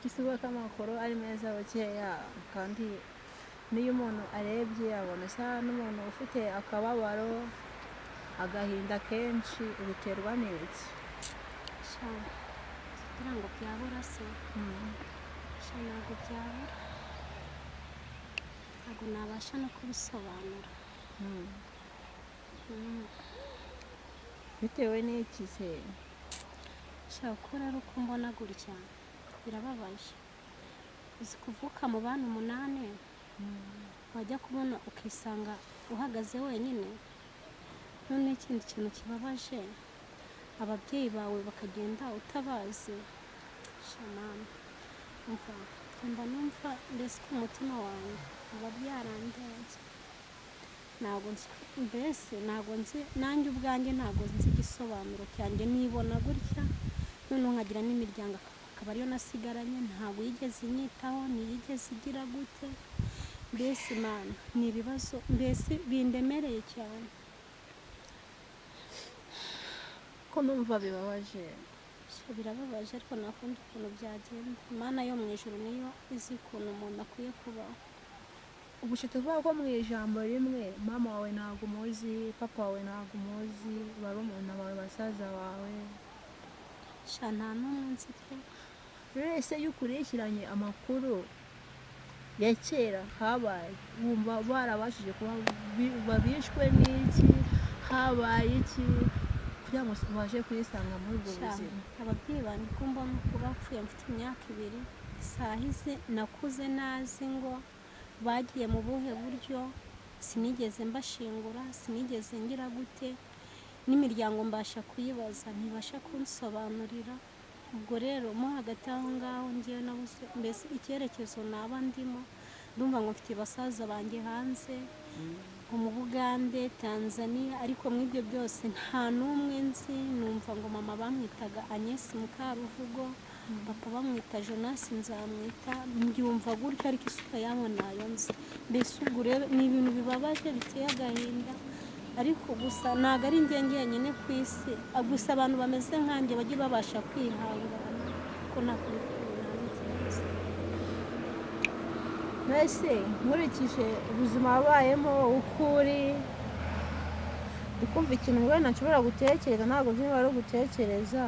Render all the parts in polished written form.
igisubizo k'amakuru ari meza bakeya kandi niyo umuntu arebye abona asa n'umuntu ufite akababaro agahinda kenshi ubiterwa n'iki kugira ngo byabura se ntabwo byabura ntabwo nabasha no kubisobanura bitewe n'iki se kuko rero uko mbona gutya birababaje uzi kuvuka mu bana 8 wajya kubona ukisanga uhagaze wenyine none ikindi kintu kibabaje ababyeyi bawe bakagenda utabazi shamana numva mbese ku mutima wawe aba byarandenze ntabwo nzi nanjye ubwanjye ntabwo nzi igisobanuro cyanjye nibona gutya none nkagira n'imiryango akaba ariyo nasigaranye ntabwo yigeze inyitaho ntiyigeze igira gute mbese Imana ni ibibazo mbese bindemereye cyane ko numva bibabaje birababaje ariko nakundi ukuntu byagenda Imana yo mu ijuru niyo izi ukuntu umuntu akwiye kubaho ubushite uvuga ko mu ijambo rimwe mama wawe ntabwo umuzi papa wawe ntabwo umuzi barumuna bawe basaza bawe nta n'umwe nzi pe wese iyo ukurikiranye amakuru ya kera habaye wumva barabashije kuba babishwe n'iki habaye iki kugira ngo ubashe kuyisanga muri ubwo buzima ababyeyi banjye ko mbona uko bapfuye mfite imyaka 2 sahize nakuze nazi ngo bagiye mu buhe buryo sinigeze mbashingura sinigeze ngira gute n'imiryango mbasha kuyibaza ntibasha kunsobanurira ubwo rero mo hagati aho ngaho ngiye nabuze mbese icyerekezo naba ndimo ndumva ngo mfite basaza banjye hanze mu Bugande Tanzania ariko mw'ibyo byose nta n'umwe nzi numva ngo mama bamwitaga Agnes Mukaruvugo papa bamwita Jonas nzamwita mbyumva gutyo ariko isuka yabo nayo nzi mbese ubwo rero ni ibintu bibabaje biteye agahinda ariko gusa ntago ari njye ngenyine ku isi gusa abantu bameze nkanjye bajye babasha kwihangana ko mbese nkurikije ubuzima wabayemo ukuri ukumva ikintu wenda nshobora gutekereza ntabwo nzi niba ari gutekereza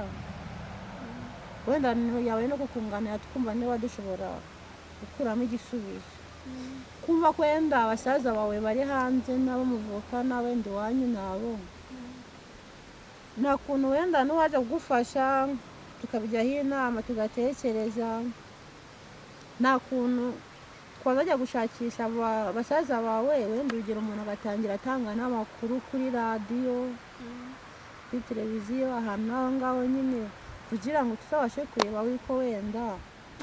wenda yawe no kukunganira tukumva niba dushobora gukuramo igisubizo kumva ko wenda abasaza bawe bari hanze nabo muvuka n'abandi wanyu nabo nta kuntu wenda n'uwaje kugufasha tukabijyaho inama tugatekereza nta kuntu twazajya gushakisha abasaza bawe wenda urugero umuntu agatangira atanga n'amakuru kuri radiyo kuri televiziyo ahantu aho ngaho nyine kugira ngo tuzabashe kureba yuko wenda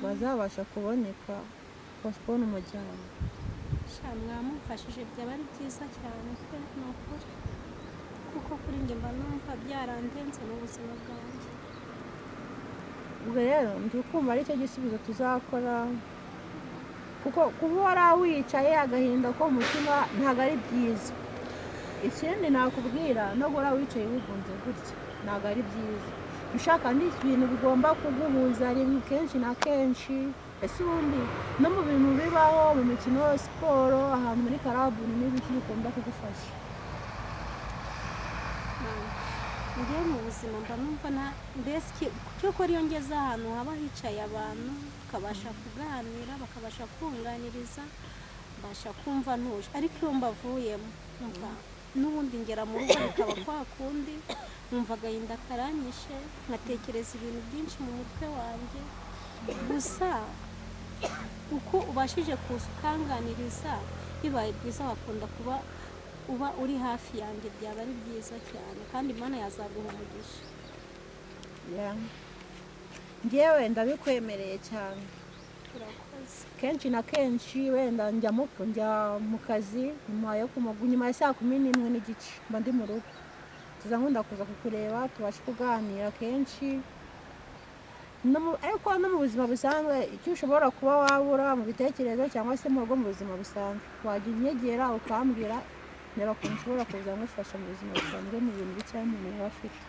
bazabasha kuboneka kubona umuryango mwamufashije byaba ari byiza cyane pe ni ukuri kuko kuri njye mba numva byarandenze mu buzima bwanjye ubwo rero ndi kumva ari cyo gisubizo tuzakora kuko kuba wari wicaye agahinda ko umutima ntabwo ari byiza ikindi nakubwira no guhora wicaye wigunze gutya ntabwo ari byiza ushaka n'ibintu bigomba kuguhuza rimwe kenshi na kenshi ese ubundi no mu bintu bibaho mu mikino siporo ahantu muri karabu n'ibiki bikunda kugufasha ngiye mu buzima mba numva mbese cyoko ariyo ngeze ahantu haba hicaye abantu bakabasha kuganira bakabasha kunganiriza mbasha kumva ntuje ariko iyo mbavuyemo n'ubundi ngera mu rugo bikaba kwa kundi numva agahinda karanyishe nkatekereza ibintu byinshi mu mutwe wanjye gusa uko ubashije kuza ukanganiriza bibaye byiza wakunda kuba uba uri hafi yanjye byaba ari byiza cyane kandi Imana yazaguha umugisha ngewe ndabikwemereye cyane turakoze kenshi na kenshi wenda njya mu kazi nyuma ya saa 11:30 mba ndi mu rugo tuza nkunda kuza kukureba tubashe kuganira kenshi ariko no mu buzima busanzwe icyo ushobora kuba wabura mu bitekerezo cyangwa se mu rugo mu buzima busanzwe wajya unyegera ukambwira niba ukuntu ushobora kuza ngufasha mu buzima busanzwe mu bintu bikeya umuntu yaba afite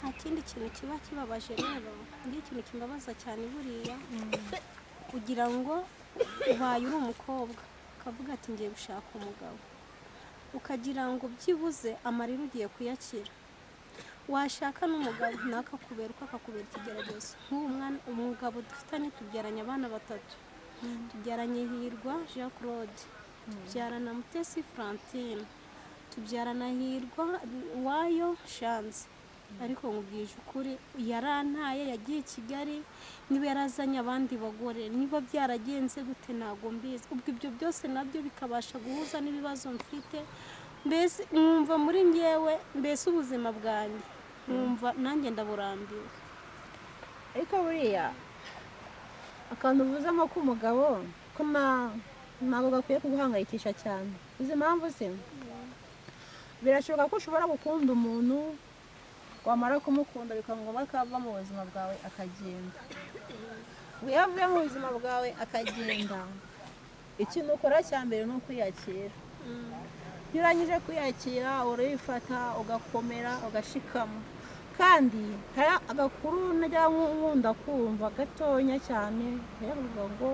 nta kindi kintu kiba kibabaje rero, ngiyo ikintu kimbabaza cyane buriya, kugira ngo ubaye uri umukobwa ukavuga ati ngiye gushaka umugabo, ukagira ngo byibuze amarira ugiye kuyakira, washaka n'umugabo ntakakubera uko akakubera ikigeragezo. nk'ubu umugabo dufitanye tubyaranye abana 3, tubyaranye Hirwa Jean Claude, tubyarana Mutesi Francine, tubyarana Hirwa Wayo Shanze. Ariko nkubwije ukuri yarantaye, yagiye i Kigali, niba yarazanye abandi bagore, niba byaragenze gute ntago mbizi. Ubwo ibyo byose nabyo bikabasha guhuza n'ibibazo mfite, mbese mwumva muri ngewe, mbese ubuzima bwanjye mwumva nanjye ndaburambiwe. ariko buriya akantu uvuze nko k'umugabo ko ntabwo gakwiye kuguhangayikisha cyane. uzi impamvu se? birashoboka ko ushobora gukunda umuntu, wamara kumukunda bikaba ngombwa ko ava mu buzima bwawe akagenda. iyo avuye mu buzima bwawe akagenda, ikintu ukora cya mbere ni ukwiyakira. iyo urangije kwiyakira urifata ugakomera ugashikama. kandi hari agakuru najya nkunda kumva gatonya cyane, yavuga ngo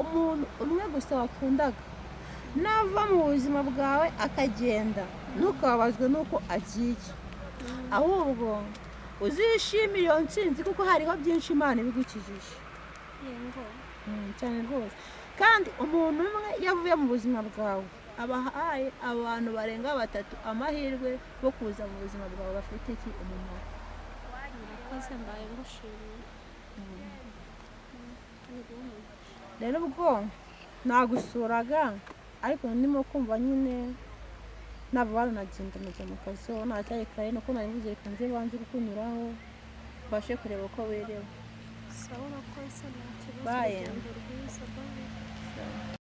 umuntu umwe gusa wakundaga nava mu buzima bwawe akagenda, ntukababazwe n'uko agiye, ahubwo uzishimira iyo ntsinzi, kuko hariho byinshi Imana ibigukijije cyane rwose. kandi umuntu umwe yavuye mu buzima bwawe abahaye abantu barenga 3 amahirwe yo kuza mu buzima bwawe bafite iki umumaro. Urakoze, mbaye ngushimiye. rero ubwo nagusuraga, ariko ndimo kumva nyine nabo baranagenda mu kazi, nacyaye kare nuko nari mvuze reka nze banze kukunyuraho mbashe kureba uko werewe. Sawa, urakoze, nta kibazo. Bye.